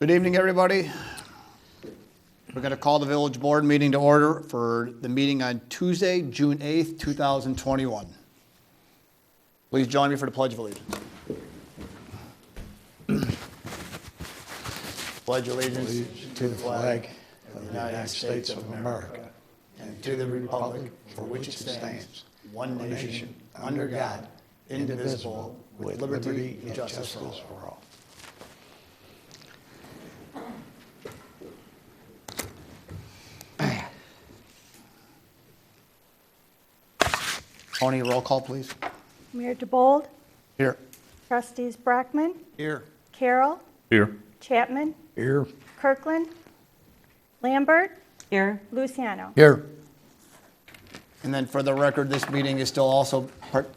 Good evening, everybody. We're going to call the village board meeting to order for the meeting on Tuesday, June 8th, 2021. Please join me for the Pledge of Allegiance. Pledge allegiance To the flag of the United States of America and to the republic for which it stands, one nation, under God, indivisible, with liberty and justice for all. Tony, roll call, please. Mayor DeBold, Here. Trustees Brockman, Here. Carroll, Here. Chapman, Here. Kirkland, Lambert, Here. Luciano. Here. And then for the record, this meeting is still also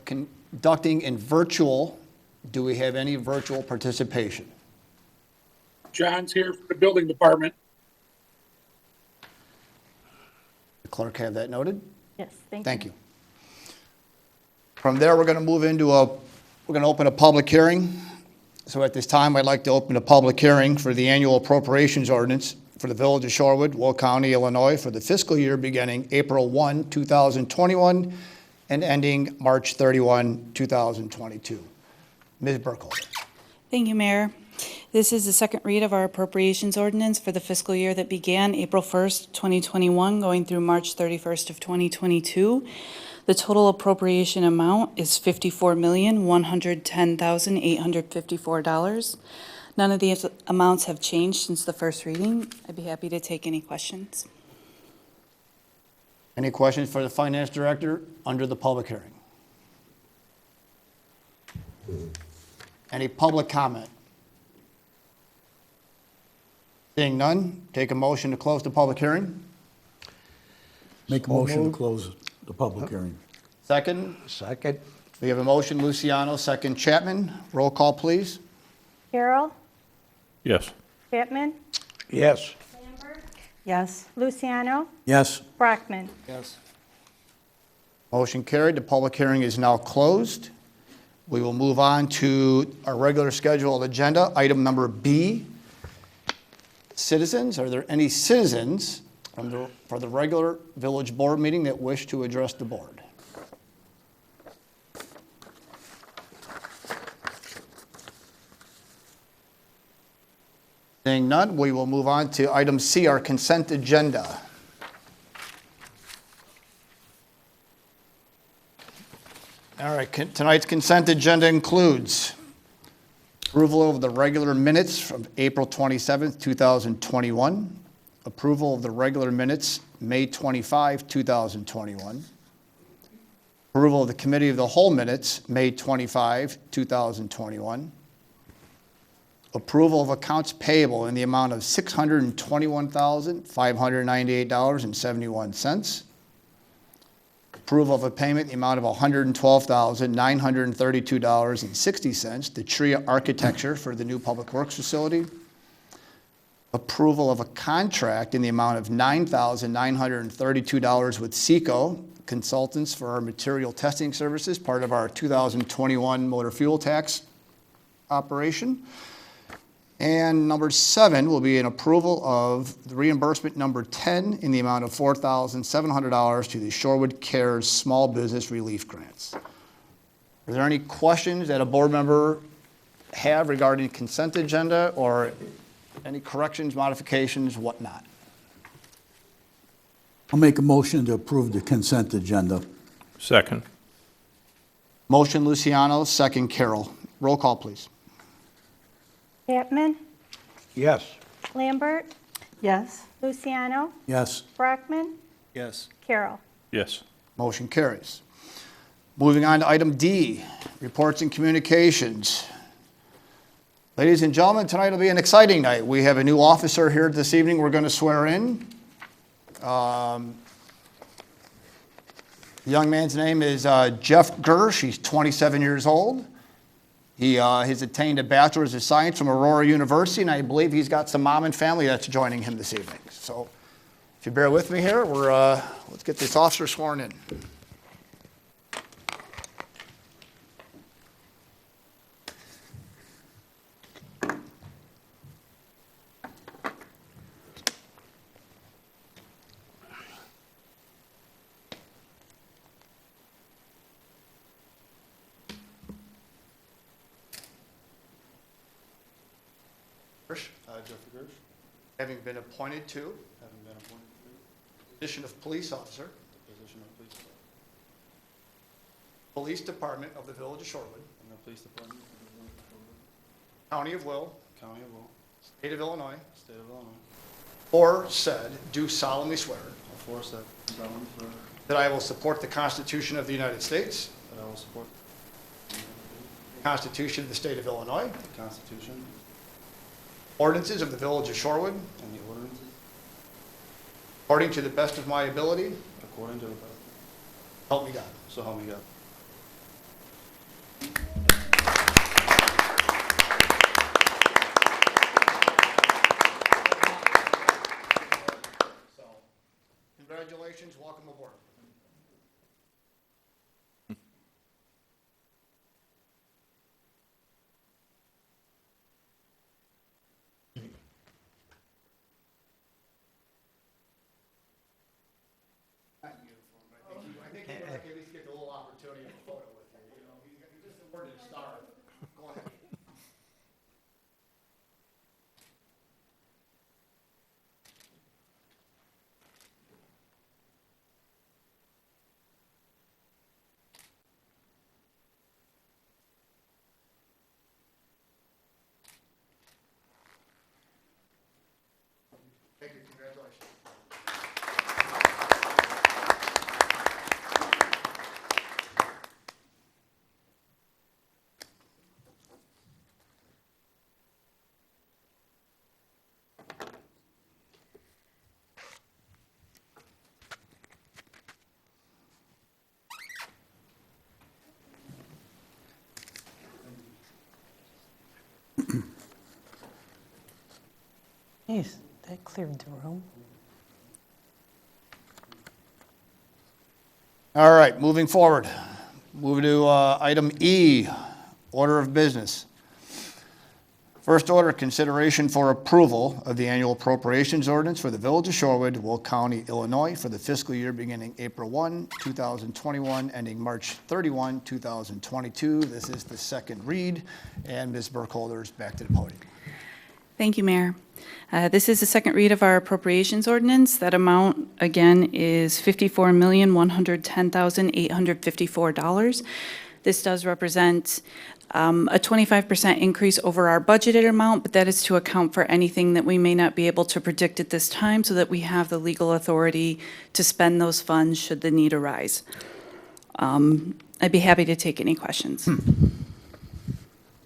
conducting in virtual. Do we have any virtual participation? John's here for the building department. The clerk have that noted? Yes, Thank you. From there, we're going to move into we're going to open a public hearing. So at this time, I'd like to open a public hearing for the annual appropriations ordinance for the Village of Shorewood, Will County, Illinois, for the fiscal year beginning April 1, 2021, and ending March 31, 2022. Ms. Burkholder. Thank you, Mayor. This is the second read of our appropriations ordinance for the fiscal year that began April 1st, 2021, going through March 31st of 2022. The total appropriation amount is $54,110,854. None of these amounts have changed since the first reading. I'd be happy to take any questions. Any questions for the Finance Director under the public hearing? Any public comment? Seeing none, take a motion to close the public hearing. Make a motion to close the public hearing. Second, Second. we have a motion, Luciano, second Chapman. Roll call, please. Carroll, Yes. Chapman, Yes. Lambert, Yes. Luciano, Yes. Brockman. Yes. Motion carried. The public hearing is now closed. We will move on to our regular scheduled agenda, item number B. Citizens, are there any citizens for the regular village board meeting that wish to address the board? Seeing none, we will move on to item C, our consent agenda. All right, tonight's consent agenda includes approval of the regular minutes from April 27th, 2021, approval of the regular minutes May 25, 2021, approval of the Committee of the Whole minutes May 25, 2021, approval of accounts payable in the amount of $621,598.71, approval of a payment in the amount of $112,932.60 to Tria Architecture for the new Public Works facility, approval of a contract in the amount of $9,932 with SECO Consultants for our material testing services, part of our 2021 motor fuel tax operation. And number 7 will be an approval of the reimbursement number 10 in the amount of $4,700 to the Shorewood Cares Small Business Relief Grants. Are there any questions that a board member have regarding consent agenda or any corrections, modifications, whatnot? I'll make a motion to approve the consent agenda. Second. Motion Luciano, second Carroll. Roll call, please. Chapman, Yes. Lambert, Yes. Luciano, Yes. Brockman, Yes. Carroll. Yes. Motion carries. Moving on to item D, reports and communications. Ladies and gentlemen, tonight will be an exciting night. We have a new officer here this evening we're going to swear in. The young man's name is Jeff Gersh. He's 27 years old. He has attained a Bachelor's of Science from Aurora University, and I believe he's got some mom and family that's joining him this evening. So if you bear with me here, let's get this officer sworn in. Gersh, Jeffrey Gersh, having been appointed to having been appointed to the position of police officer, the position of police officer Police Department of the Village of Shorewood, in the police department of the Village of Shorewood, County of Will, County of Will, State of Illinois, State of Illinois, or said, do solemnly swear aforesaid solemnly swear that I will support the Constitution of the United States, that I will support the Constitution of the State of Illinois, the Constitution ordinances of the Village of Shorewood, and the ordinances according to the best of my ability, according to the best. help me God. So help me God. So, congratulations, welcome aboard. Not in uniform, but I think he would like at least get a little opportunity of a photo with you, you know, he's just awarded a star. Go ahead. Thank you, congratulations. Jeez, that cleared the room. All right, moving forward. Moving to item E, order of business. First order, consideration for approval of the annual appropriations ordinance for the Village of Shorewood, Will County, Illinois, for the fiscal year beginning April 1, 2021, ending March 31, 2022. This is the second read, and Ms. Burkholder is back to the podium. Thank you, Mayor. This is the second read of our appropriations ordinance. That amount, again, is $54,110,854. This does represent a 25% increase over our budgeted amount, but that is to account for anything that we may not be able to predict at this time so that we have the legal authority to spend those funds should the need arise. I'd be happy to take any questions.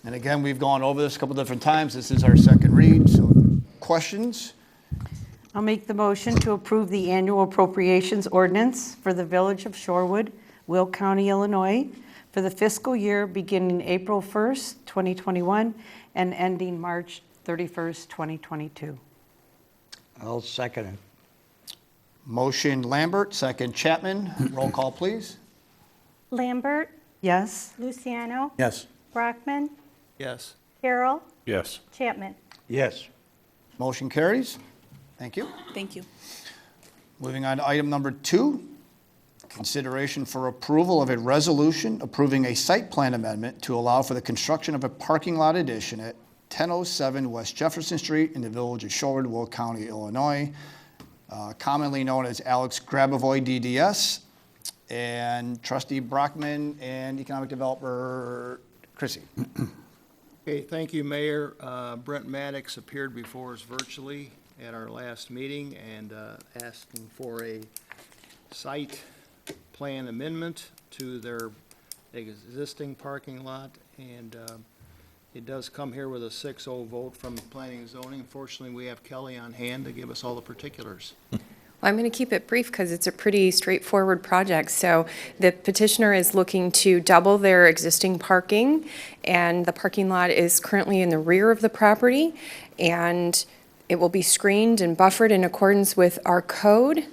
And again, we've gone over this a couple different times. This is our second read, so questions? I'll make the motion to approve the annual appropriations ordinance for the Village of Shorewood, Will County, Illinois, for the fiscal year beginning April 1st, 2021, and ending March 31st, 2022. I'll second it. Motion Lambert, second Chapman. Roll call, please. Lambert, Yes? Luciano, Yes. Brockman, Yes. Carroll, Yes. Chapman. Yes. Motion carries. Thank you. Thank you. Moving on to item number 2, consideration for approval of a resolution approving a site plan amendment to allow for the construction of a parking lot addition at 1007 West Jefferson Street in the Village of Shorewood, Will County, Illinois, commonly known as Alex Grabavoy DDS, and Trustee Brockman and Economic Developer Chrissy. Okay, thank you, Mayor. Brent Maddox appeared before us virtually at our last meeting and asking for a site plan amendment to their existing parking lot. And it does come here with a 6-0 vote from Planning and Zoning. Unfortunately, we have Kelly on hand to give us all the particulars. Well, I'm going to keep it brief because it's a pretty straightforward project. So the petitioner is looking to double their existing parking, and the parking lot is currently in the rear of the property, and it will be screened and buffered in accordance with our code,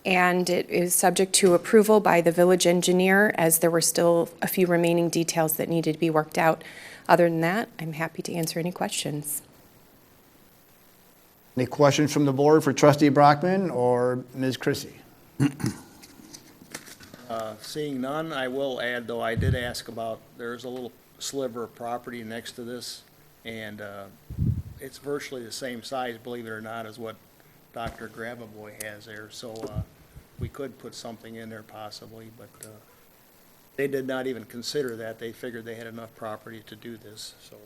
and it is subject to approval by the village engineer, as there were still a few remaining details that needed to be worked out. Other than that, I'm happy to answer any questions. Any questions from the board for Trustee Brockman or Ms. Chrissy? Seeing none, I will add, though, I did ask about, there's a little sliver of property next to this, and it's virtually the same size, believe it or not, as what Dr. Grabavoy has there. So we could put something in there possibly, but they did not even consider that. They figured they had enough property to do this, so.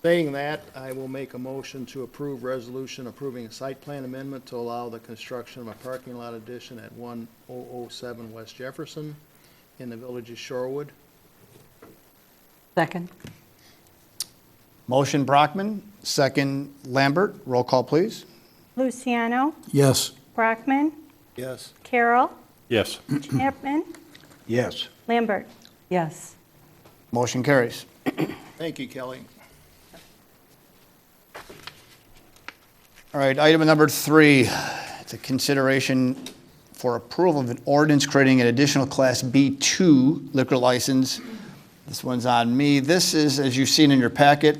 Saying that, I will make a motion to approve resolution approving a site plan amendment to allow the construction of a parking lot addition at 1007 West Jefferson in the village of Shorewood. Second. Motion Brockman, second Lambert. Roll call, please. Luciano, Yes. Brockman, Yes. Carroll, Yes. Chapman, Yes. Lambert. Yes. Motion carries. Thank you, Kelly. All right, item number 3, it's a consideration for approval of an ordinance creating an additional Class B2 liquor license. This one's on me. This is, as you've seen in your packet,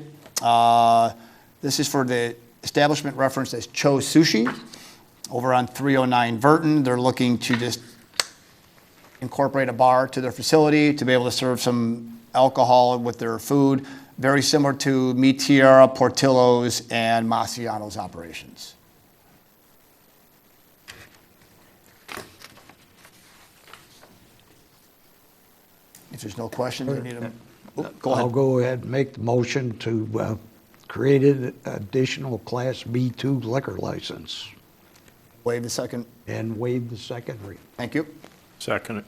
this is for the establishment referenced as Cho's Sushi over on 309 Verton. They're looking to just incorporate a bar to their facility to be able to serve some alcohol with their food, very similar to Mi Tierra, Portillo's, and Massiano's operations. If there's no questions, I need a, go I'll ahead. go ahead and make the motion to create an additional Class B2 liquor license Waive the second. and waive the second reading. Thank you. Second it.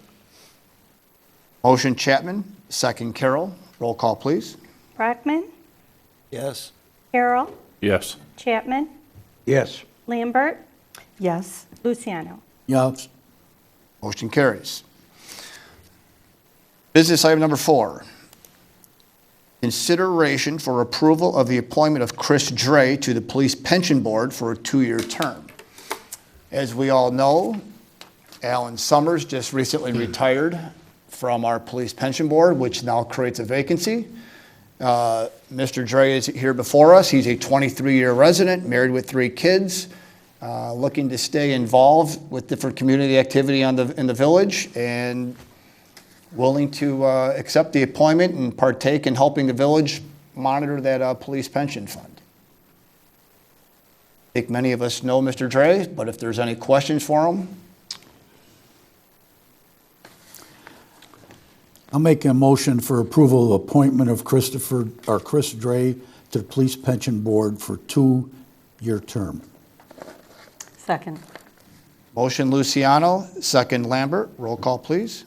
Motion Chapman, second Carroll. Roll call, please. Brockman, Yes. Carroll, Yes. Chapman, Yes. Lambert, Yes. Luciano. Yes. Motion carries. Business item number 4. Consideration for approval of the appointment of Chris Dre to the Police Pension Board for a 2-year term. As we all know, Alan Summers just recently retired from our Police Pension Board, which now creates a vacancy. Mr. Dre is here before us. He's a 23-year resident, married with 3 kids, looking to stay involved with different community activity in the village, and willing to accept the appointment and partake in helping the village monitor that police pension fund. I think many of us know Mr. Dre, but if there's any questions for him, I'll make a motion for approval of appointment of Chris Dre to the Police Pension Board for 2-year term. Second. motion Luciano, second Lambert. Roll call, please.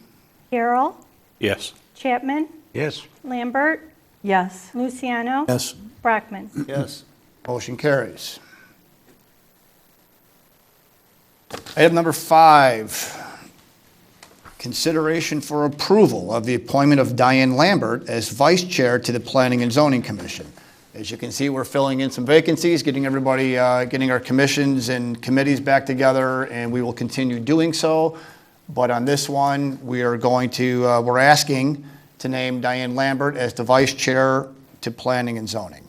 Carroll, Yes. Chapman, Yes. Lambert, Yes. Luciano, Yes. Brockman. Yes. Motion carries. Item number 5, consideration for approval of the appointment of Diane Lambert as Vice Chair to the Planning and Zoning Commission. As you can see, we're filling in some vacancies, getting everybody, getting our commissions and committees back together, and we will continue doing so. But on this one, we are going to, we're asking to name Diane Lambert as the Vice Chair to Planning and Zoning.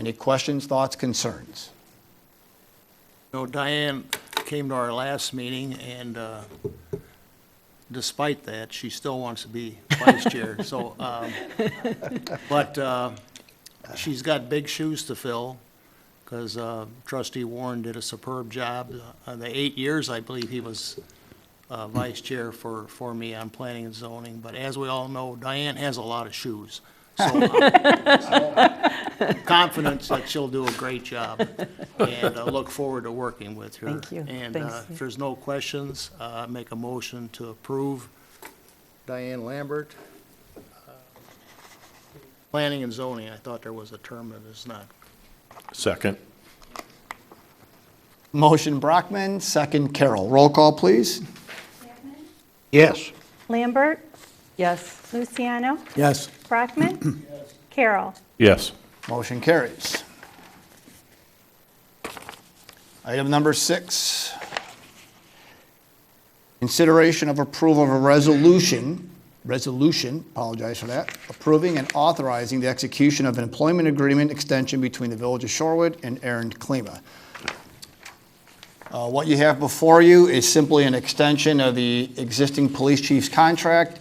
Any questions, thoughts, concerns? So Diane came to our last meeting, and despite that, she still wants to be vice chair. So, but she's got big shoes to fill, because Trustee Warren did a superb job. The 8 years, I believe, he was vice chair for me on planning and zoning. But as we all know, Diane has a lot of shoes. So I'm confident that she'll do a great job, and I look forward to working with her. Thank you. And Thanks. if there's no questions, make a motion to approve Diane Lambert. Planning and zoning, I thought there was a term that is not. Second. Motion Brockman, second Carroll. Roll call, please. Yes. Lambert, Yes. Luciano, Yes. Brockman, Carroll. Yes. Motion carries. Item number 6, consideration of approval of a resolution, apologize for that, approving and authorizing the execution of an employment agreement extension between the Village of Shorewood and Aaron Klima. What you have before you is simply an extension of the existing police chief's contract.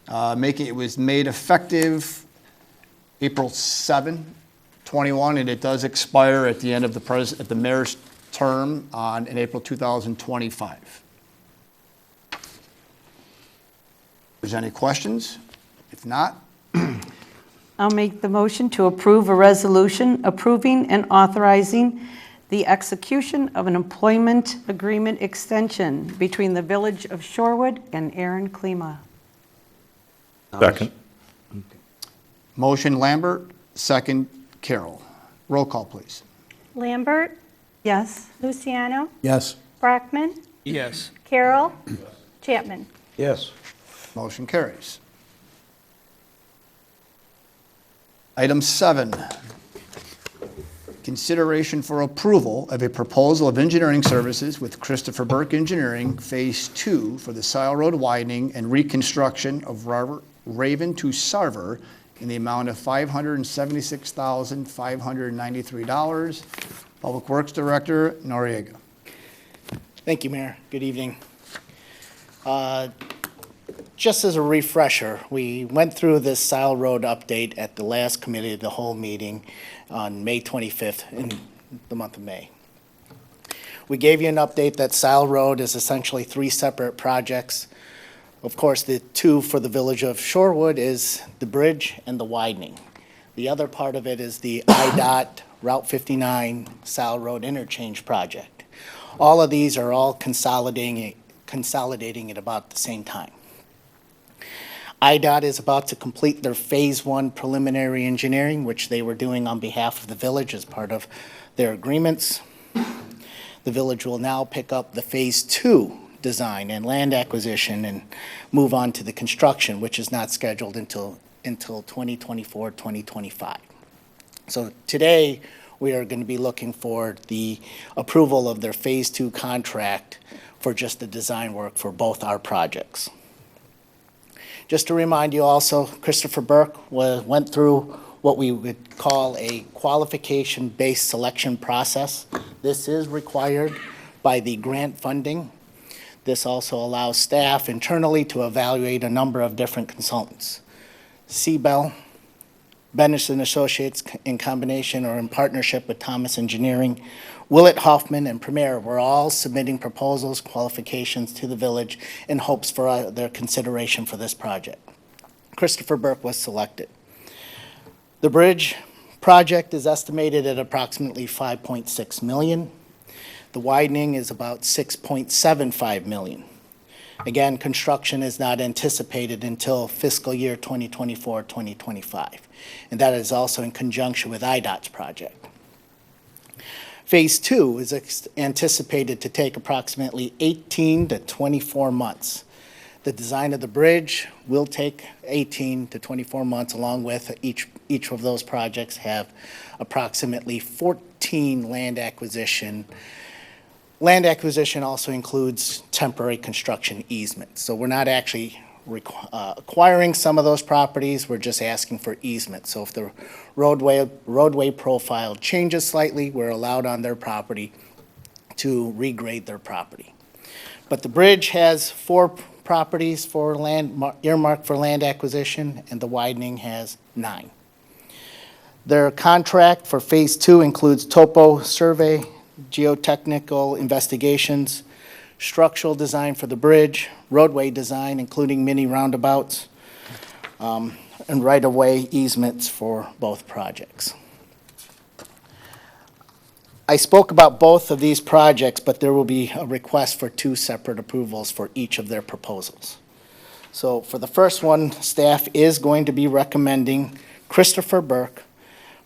It was made effective April 7, 21, and it does expire at the end of at the mayor's term in April 2025. If there's any questions? If not, I'll make the motion to approve a resolution approving and authorizing the execution of an employment agreement extension between the Village of Shorewood and Aaron Klima. Second. motion Lambert, second Carroll. Roll call, please. Lambert, Yes. Luciano, Yes. Brockman, Yes. Carroll, Chapman. Yes. Motion carries. Item 7, consideration for approval of a proposal of engineering services with Christopher Burke Engineering, Phase 2 for the Sile Road widening and reconstruction of Raven to Sarver in the amount of $576,593. Public Works Director Noriega. Thank you, Mayor. Good evening. Just as a refresher, we went through this Sile Road update at the last committee of the whole meeting on May 25th in the month of May. We gave you an update that Sile Road is essentially 3 separate projects. Of course, the 2 for the Village of Shorewood is the bridge and the widening. The other part of it is the IDOT Route 59 Sile Road interchange project. All of these are all consolidating at about the same time. IDOT is about to complete their Phase 1 preliminary engineering, which they were doing on behalf of the village as part of their agreements. The village will now pick up the Phase 2 design and land acquisition and move on to the construction, which is not scheduled until 2024, 2025. So today, we are going to be looking for the approval of their Phase 2 contract for just the design work for both our projects. Just to remind you also, Christopher Burke went through what we would call a qualification-based selection process. This is required by the grant funding. This also allows staff internally to evaluate a number of different consultants. Seabell, Benish and Associates in combination or in partnership with Thomas Engineering, Willett Hoffman and Premier were all submitting proposals, qualifications to the village in hopes for their consideration for this project. Christopher Burke was selected. The bridge project is estimated at approximately $5.6 million. The widening is about $6.75 million. Again, construction is not anticipated until fiscal year 2024, 2025, and that is also in conjunction with IDOT's project. Phase 2 is anticipated to take approximately 18 to 24 months. The design of the bridge will take 18 to 24 months, along with each of those projects have approximately 14 land acquisition. Land acquisition also includes temporary construction easements. So we're not actually acquiring some of those properties, we're just asking for easement. So if the roadway profile changes slightly, we're allowed on their property to regrade their property. But the bridge has 4 properties for land earmarked for land acquisition, and the widening has 9. Their contract for Phase 2 includes topo survey, geotechnical investigations, structural design for the bridge, roadway design, including mini roundabouts, and right-of-way easements for both projects. I spoke about both of these projects, but there will be a request for 2 separate approvals for each of their proposals. So for the first one, staff is going to be recommending Christopher Burke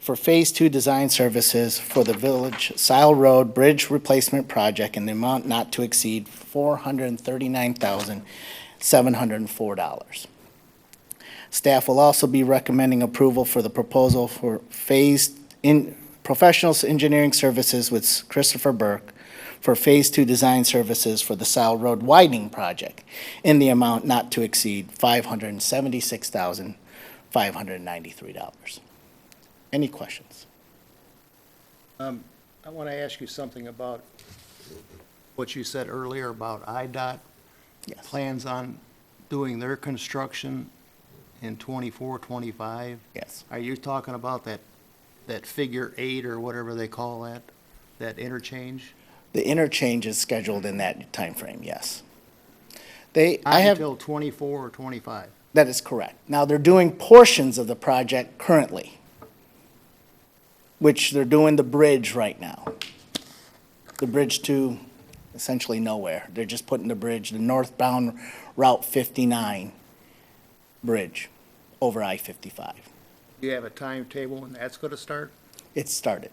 for Phase 2 design services for the Village Sile Road Bridge Replacement Project in the amount not to exceed $439,704. Staff will also be recommending approval for the proposal for professional engineering services with Christopher Burke for Phase 2 design services for the Sile Road widening project in the amount not to exceed $576,593. Any questions? I want to ask you something about what you said earlier about IDOT. Yes. Plans on doing their construction in 24, 25. Yes. Are you talking about that that figure 8 or whatever they call that interchange? The interchange is scheduled in that timeframe, yes. Not I have, until 24 or 25. that is correct. Now, they're doing portions of the project currently, which they're doing the bridge right now. The bridge to essentially nowhere. They're just putting the bridge, the northbound Route 59 bridge over I-55. Do you have a timetable when that's going to start? It's started.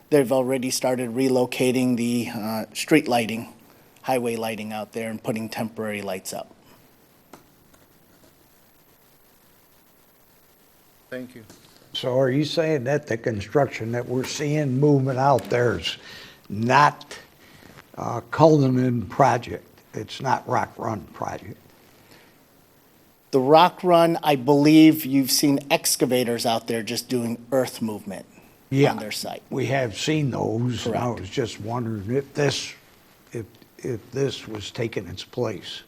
They've already started relocating the street lighting, highway lighting out there and putting temporary lights up. Thank you. So are you saying that the construction that we're seeing moving out there is not Cullinan project? It's not Rock Run project? The Rock Run, I believe you've seen excavators out there just doing earth movement on their site. We have seen those, and I Correct. was just wondering if this was taking its place.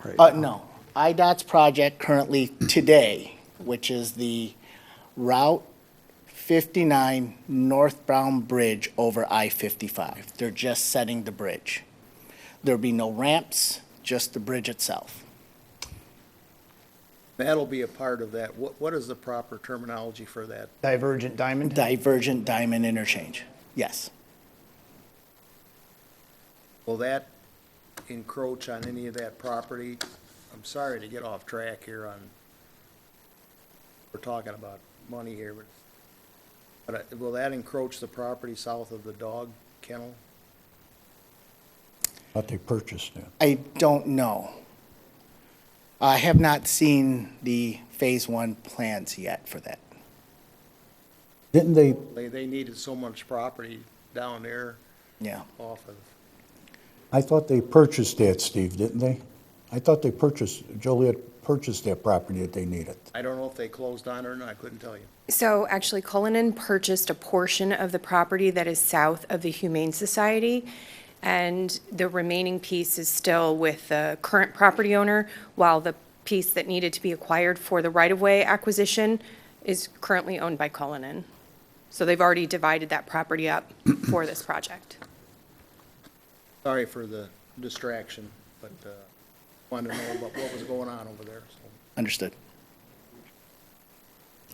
right now. No. IDOT's project currently today, which is the Route 59 northbound bridge over I-55. They're just setting the bridge. There'll be no ramps, just the bridge itself. That'll be a part of that. What is the proper terminology for that? Divergent diamond? Divergent diamond interchange, yes. Will that encroach on any of that property? I'm sorry to get off track here we're talking about money here, but will that encroach the property south of the dog kennel? But they purchased it. I don't know. I have not seen the Phase 1 plans yet for that. Didn't they, They needed so much property down there Yeah. off of, I thought they purchased that, Steve, didn't they? I thought Joliet purchased that property that they needed. I don't know if they closed on it or not, I couldn't tell you. So actually, Cullinan purchased a portion of the property that is south of the Humane Society, and the remaining piece is still with the current property owner, while the piece that needed to be acquired for the right-of-way acquisition is currently owned by Cullinan. So they've already divided that property up for this project. Sorry for the distraction, but wanted to know about what was going on over there, so. Understood.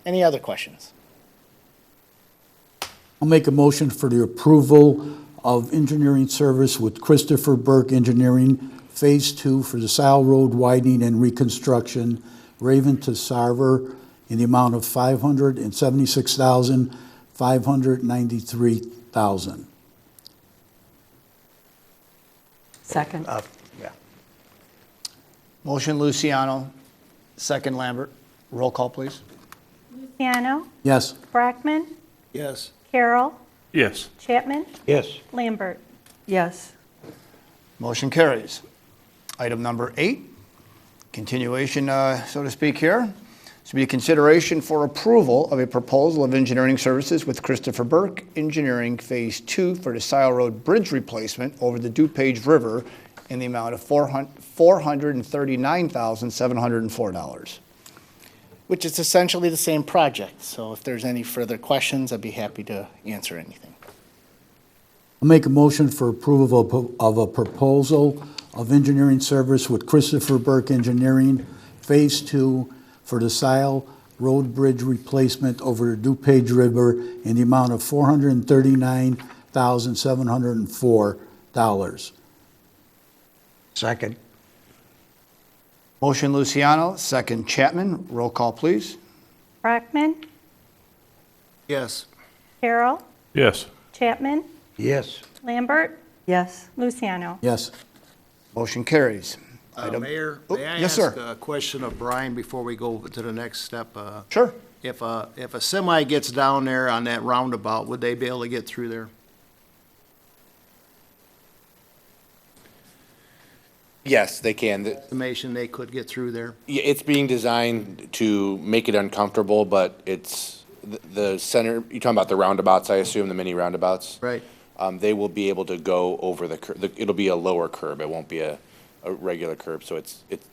Any other questions? I'll make a motion for the approval of engineering service with Christopher Burke Engineering, Phase 2 for the Sile Road widening and reconstruction, Raven to Sarver, in the amount of $576,593. Second. Yeah. Motion Luciano, second Lambert. Roll call, please. Luciano, Yes. Brockman, Yes. Carroll, Yes. Chapman, Yes. Lambert. Yes. Motion carries. Item number 8, continuation, so to speak here. This will be a consideration for approval of a proposal of engineering services with Christopher Burke Engineering Phase 2 for the Sile Road Bridge replacement over the DuPage River in the amount of $439,704. Which is essentially the same project. So if there's any further questions, I'd be happy to answer anything. I'll make a motion for approval of a proposal of engineering service with Christopher Burke Engineering, Phase 2, for the Sile Road Bridge replacement over the DuPage River in the amount of $439,704. Second. Motion Luciano, second Chapman. Roll call, please. Brockman, Yes. Carroll, Yes. Chapman, Yes. Lambert, Yes. Luciano. Yes. Motion carries. Item- Mayor, Oh, may I yes, ask sir. a question of Brian before we go to the next step? Sure. If a semi gets down there on that roundabout, would they be able to get through there? Yes, they can. Estimation they could get through there? Yeah, it's being designed to make it uncomfortable, but it's the center, you're talking about the roundabouts, I assume, the mini roundabouts? Right. They will be able to go over it'll be a lower curb. It won't be a regular curb. So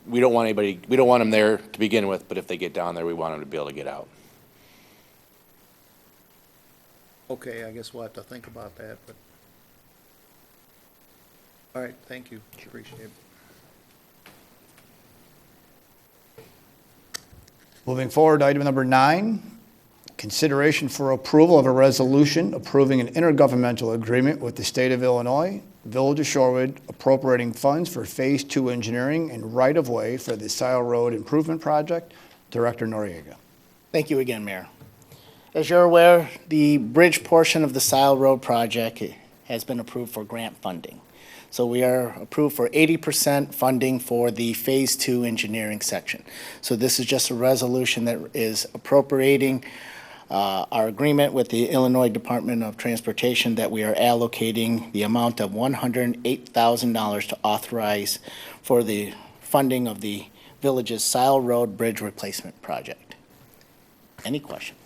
we don't want them there to begin with, but if they get down there, we want them to be able to get out. Okay, I guess we'll have to think about that, but. All right, thank you. Appreciate it. Moving forward, item number 9, consideration for approval of a resolution approving an intergovernmental agreement with the state of Illinois, Village of Shorewood, appropriating funds for Phase 2 engineering and right-of-way for the Sile Road Improvement Project. Director Noriega. Thank you again, Mayor. As you're aware, the bridge portion of the Sile Road project has been approved for grant funding. So we are approved for 80% funding for the Phase 2 engineering section. So this is just a resolution that is appropriating our agreement with the Illinois Department of Transportation that we are allocating the amount of $108,000 to authorize for the funding of the village's Sile Road Bridge Replacement Project. Any questions?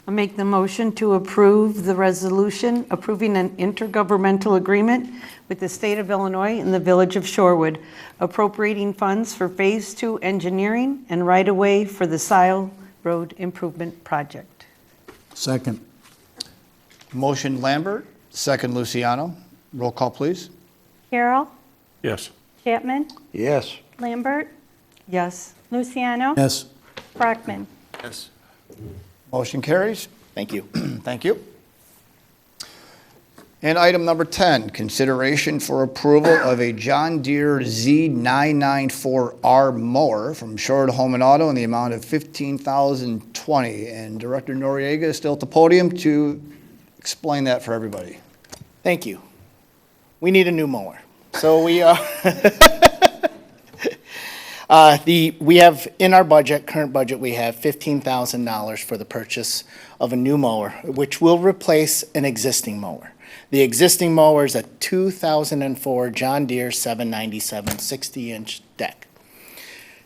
I'll make the motion to approve the resolution approving an intergovernmental agreement with the state of Illinois and the village of Shorewood, appropriating funds for Phase 2 engineering and right-of-way for the Sile Road Improvement Project. Second. Motion Lambert, second Luciano. Roll call, please. Carroll, Yes. Chapman, Yes. Lambert, Yes. Luciano, Yes. Brockman. Yes. Motion carries. Thank you. Thank you. And item number 10, consideration for approval of a John Deere Z994R mower from Shorewood Home and Auto in the amount of $15,020. And Director Noriega is still at the podium to explain that for everybody. Thank you. We need a new mower. So we we have in our budget, current budget, we have $15,000 for the purchase of a new mower, which will replace an existing mower. The existing mower is a 2004 John Deere 797 60-inch deck.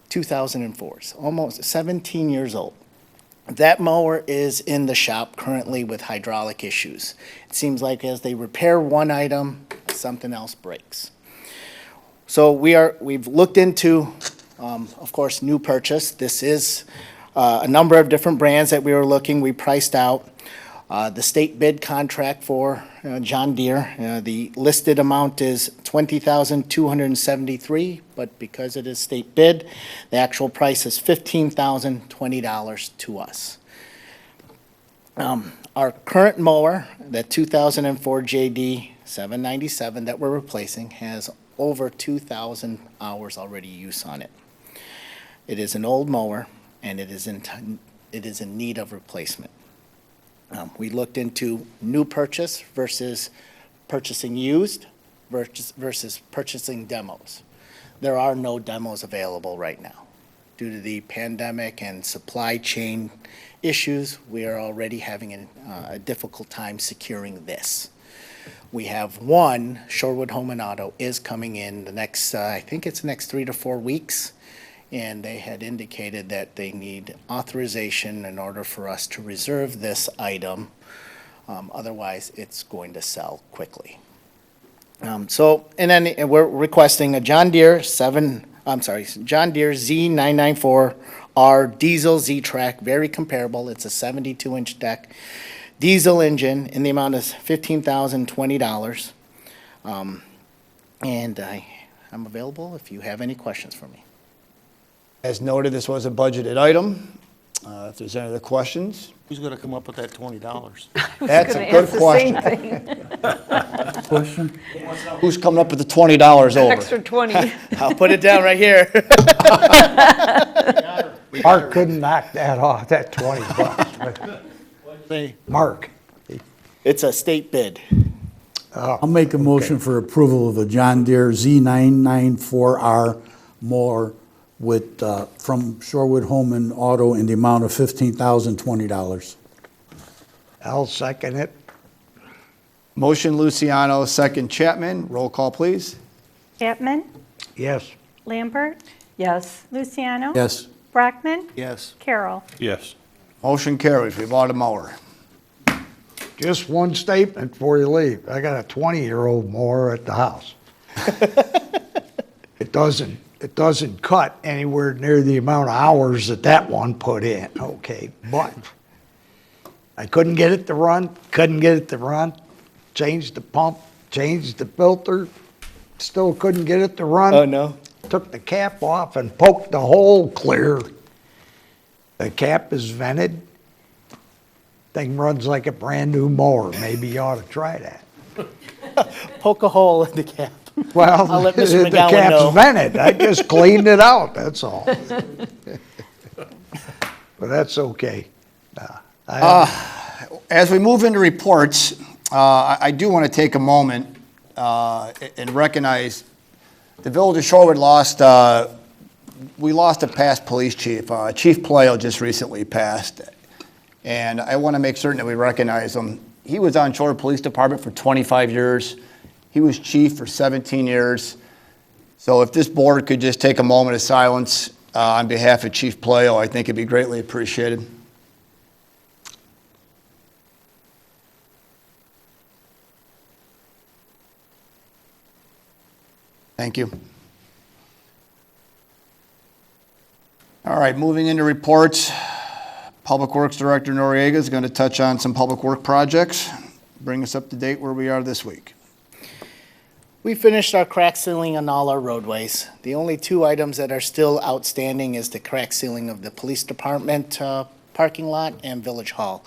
2004, it's almost 17 years old. That mower is in the shop currently with hydraulic issues. It seems like as they repair one item, something else breaks. So we've looked into, of course, new purchase. This is a number of different brands that we were looking. We priced out the state bid contract for John Deere. The listed amount is $20,273, but because it is state bid, the actual price is $15,020 to us. Our current mower, the 2004 JD 797 that we're replacing, has over 2,000 hours already use on it. It is an old mower, and it is in need of replacement. We looked into new purchase versus purchasing used versus purchasing demos. There are no demos available right now. Due to the pandemic and supply chain issues, we are already having a difficult time securing this. We have one, Shorewood Home and Auto, is coming in the next, I think it's the next 3 to 4 weeks. And they had indicated that they need authorization in order for us to reserve this item. Otherwise, it's going to sell quickly. And then we're requesting a John Deere Z994R diesel Z-Track, very comparable. It's a 72-inch deck, diesel engine in the amount of $15,020. And I'm available if you have any questions for me. As noted, this was a budgeted item. If there's any other questions, Who's going to come up with that $20? that's a good question. Question? Who's coming up with the $20 over? Extra 20. I'll put it down right here. Mark couldn't knock that off, that 20 bucks. Say, Mark. It's a state bid. I'll make a motion for approval of a John Deere Z994R mower with, from Shorewood Home and Auto in the amount of $15,020. I'll second it. Motion Luciano, second Chapman. Roll call, please. Chapman, Yes. Lambert, Yes. Luciano. Yes. Brockman, yes. Carroll. Yes. Motion carries. We bought a mower. Just one statement before you leave. I got a 20-year-old mower at the house. It doesn't cut anywhere near the amount of hours that one put in, okay? But I couldn't get it to run, changed the pump, changed the filter, still couldn't get it to run. Oh, no? Took the cap off and poked the hole clear. The cap is vented. Thing runs like a brand-new mower. Maybe you ought to try that. Poke a hole in the cap. Well, I'll let Mr. the McGowan cap's know. vented. I just cleaned it out, that's all. But that's okay. As we move into reports, I do want to take a moment and recognize the Village of Shorewood we lost a past police chief. Chief Paleo just recently passed, and I want to make certain that we recognize him. He was on Shorewood Police Department for 25 years. He was chief for 17 years. So if this board could just take a moment of silence on behalf of Chief Paleo, I think it'd be greatly appreciated. Thank you. All right, moving into reports. Public Works Director Noriega is going to touch on some public work projects. Bring us up to date where we are this week. We finished our crack sealing on all our roadways. The only two items that are still outstanding is the crack sealing of the police department parking lot and Village Hall.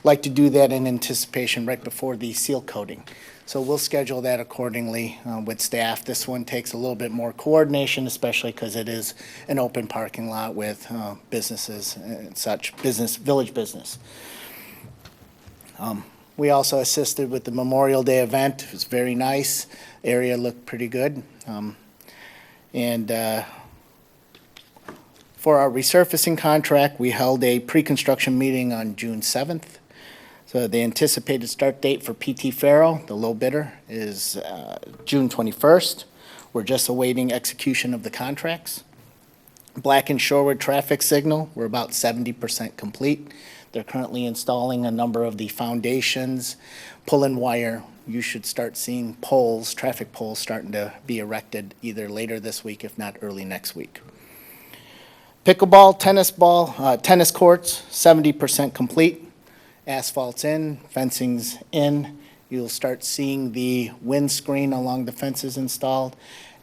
Like to do that in anticipation right before the seal coating. So we'll schedule that accordingly with staff. This one takes a little bit more coordination, especially because it is an open parking lot with businesses and such, village business. We also assisted with the Memorial Day event. It was very nice. Area looked pretty good. For our resurfacing contract, we held a pre-construction meeting on June 7th. So the anticipated start date for PT Farrow, the low bidder, is June 21st. We're just awaiting execution of the contracts. Black and Shorewood traffic signal, we're about 70% complete. They're currently installing a number of the foundations, pull-in wire. You should start seeing poles, traffic poles starting to be erected either later this week, if not early next week. Pickleball, tennis courts, 70% complete. Asphalt's in, fencing's in. You'll start seeing the windscreen along the fences installed,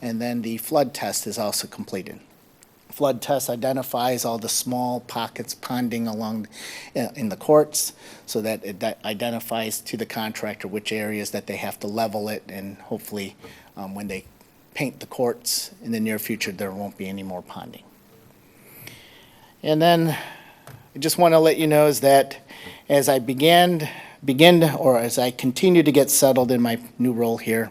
and then the flood test is also completed. Flood test identifies all the small pockets ponding along in the courts, so that it identifies to the contractor which areas that they have to level it, and hopefully when they paint the courts in the near future, there won't be any more ponding. And then I just want to let you know is that as I as I continue to get settled in my new role here,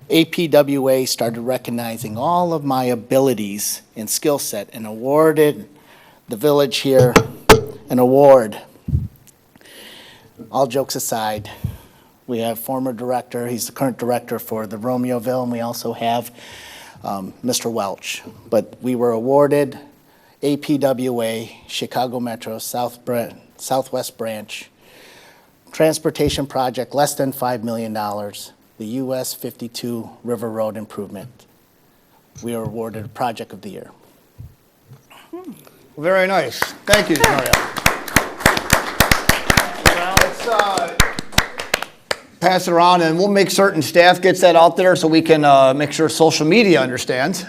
APWA started recognizing all of my abilities and skill set and awarded the village here an award. All jokes aside, we have former director, he's the current director for the Romeoville, and we also have Mr. Welch. But we were awarded APWA, Chicago Metro, Southwest Branch, transportation project less than $5 million, the US 52 River Road Improvement. We are awarded Project of the Year. Very nice. Thank you, Gloria. Well, let's pass it around, and we'll make certain staff gets that out there so we can make sure social media understands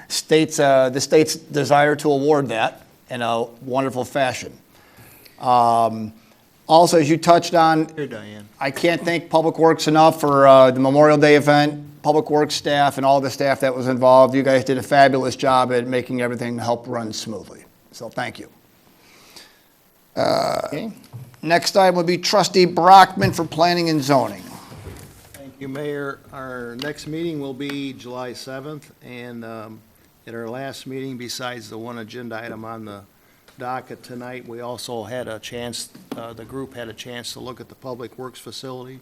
the state's desire to award that in a wonderful fashion. Also, as you touched on, Here, Diane. I can't thank Public Works enough for the Memorial Day event, Public Works staff, and all the staff that was involved. You guys did a fabulous job at making everything help run smoothly. So thank you. Okay. Next item would be Trustee Brockman for Planning and Zoning. Thank you, Mayor. Our next meeting will be July 7th, and at our last meeting, besides the one agenda item on the docket tonight, we also had a chance, the group had a chance to look at the Public Works facility,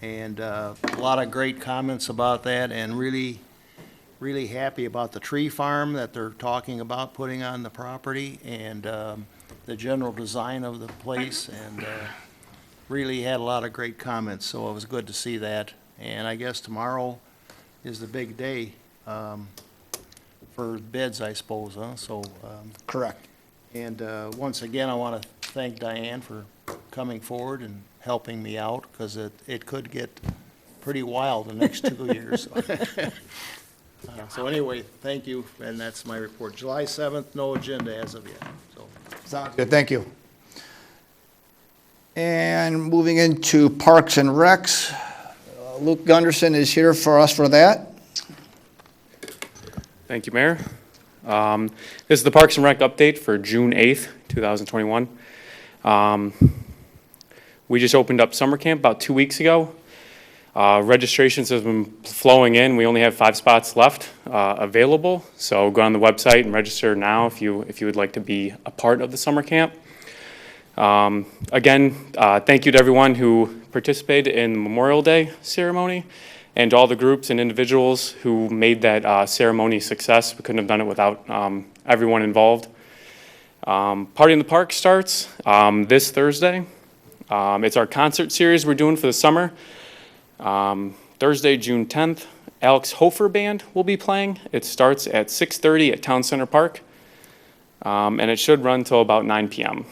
and a lot of great comments about that, and really happy about the tree farm that they're talking about putting on the property, and the general design of the place, and really had a lot of great comments, so it was good to see that. And I guess tomorrow is the big day for bids, I suppose, huh? So Correct. and once again, I want to thank Diane for coming forward and helping me out, because it could get pretty wild the next 2 years. So anyway, thank you, and that's my report. July 7th, no agenda as of yet, so. Sounds good, thank you. And moving into Parks and Recs, Luke Gunderson is here for us for that. Thank you, Mayor. This is the Parks and Rec update for June 8th, 2021. We just opened up summer camp about 2 weeks ago. Registrations have been flowing in. We only have 5 spots left available, so go on the website and register now if you would like to be a part of the summer camp. Again, thank you to everyone who participated in the Memorial Day ceremony and to all the groups and individuals who made that ceremony a success. We couldn't have done it without everyone involved. Party in the Park starts this Thursday. It's our concert series we're doing for the summer. Thursday, June 10th, Alex Hofer Band will be playing. It starts at 6:30 at Town Center Park, and it should run till about 9 p.m.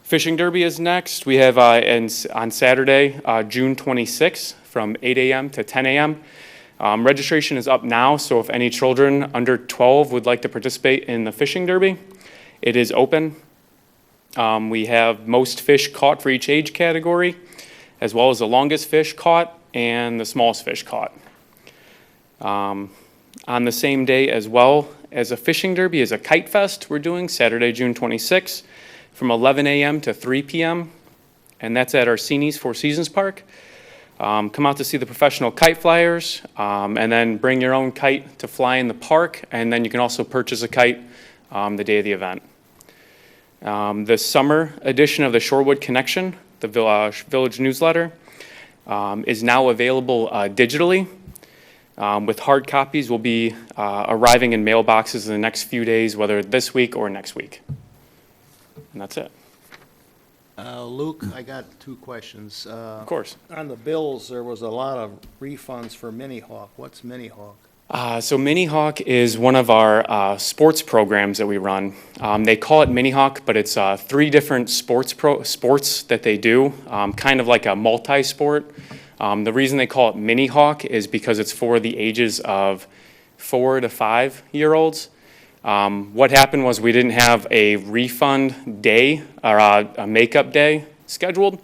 Fishing Derby is next. We have on Saturday, June 26th, from 8 a.m. to 10 a.m. Registration is up now, so if any children under 12 would like to participate in the Fishing Derby, it is open. We have most fish caught for each age category, as well as the longest fish caught and the smallest fish caught. On the same day as well as a Fishing Derby is a Kite Fest we're doing Saturday, June 26th from 11 a.m. to 3 p.m. And that's at our Arsenys Four Seasons Park. Come out to see the professional kite flyers, and then bring your own kite to fly in the park, and then you can also purchase a kite the day of the event. The summer edition of the Shorewood Connection, the village newsletter, is now available digitally. With hard copies will be arriving in mailboxes in the next few days, whether this week or next week. And that's it. Luke, I got 2 questions. Of course. On the bills, there was a lot of refunds for Mini Hawk. What's Mini Hawk? So Mini Hawk is one of our sports programs that we run. They call it Mini Hawk, but it's 3 different sports that they do, kind of like a multi-sport. The reason they call it Mini Hawk is because it's for the ages of 4 to 5-year-olds. What happened was we didn't have a refund day or a makeup day scheduled.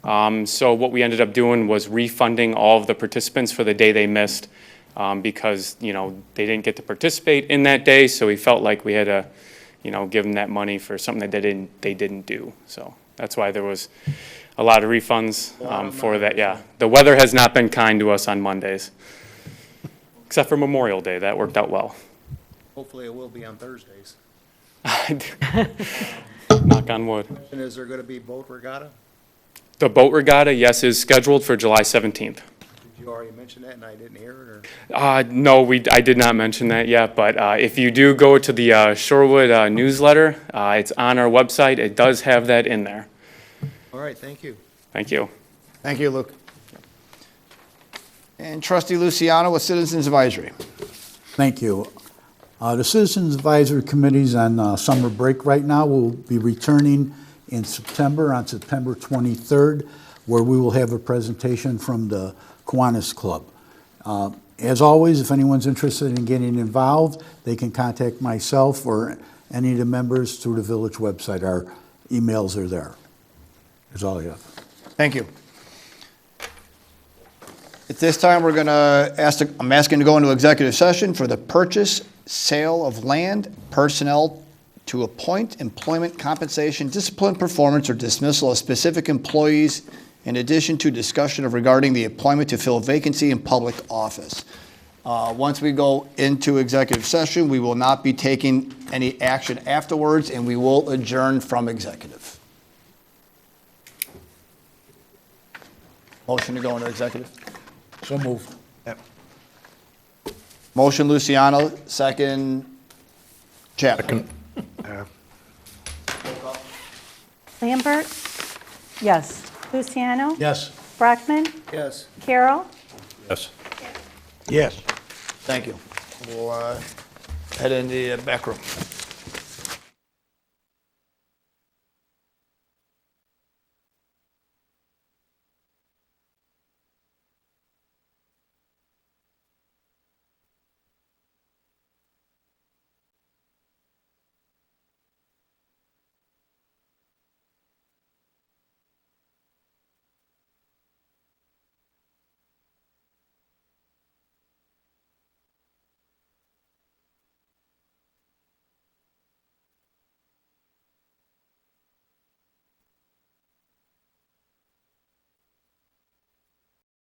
So what we ended up doing was refunding all of the participants for the day they missed. Because, they didn't get to participate in that day, so we felt like we had to, give them that money for something that they didn't do. So that's why there was a lot of refunds for that, yeah. The weather has not been kind to us on Mondays, except for Memorial Day. That worked out well. Hopefully it will be on Thursdays. Knock on wood. And is there going to be boat regatta? The boat regatta, yes, is scheduled for July 17th. Did you already mention that and I didn't hear it? Or? No, I did not mention that yet, but if you do go to the Shorewood newsletter, it's on our website. It does have that in there. All right, thank you. Thank you. Thank you, Luke. And Trustee Luciano with Citizens Advisory. Thank you. The Citizens Advisory Committee's on summer break right now. We'll be returning in September, on September 23rd, where we will have a presentation from the Kiwanis Club. As always, if anyone's interested in getting involved, they can contact myself or any of the members through the village website. Our emails are there. That's all I have. Thank you. At this time, I'm asking to go into executive session for the purchase, sale of land, personnel to appoint, employment, compensation, discipline, performance, or dismissal of specific employees, in addition to discussion regarding the appointment to fill vacancy in public office. Once we go into executive session, we will not be taking any action afterwards, and we will adjourn from executive. Motion to go into executive. So moved. Motion Luciano, second Chapman. Lambert, Yes. Luciano, Yes. Brockman, Yes. Carroll, Yes. Thank you. We'll head in the back room.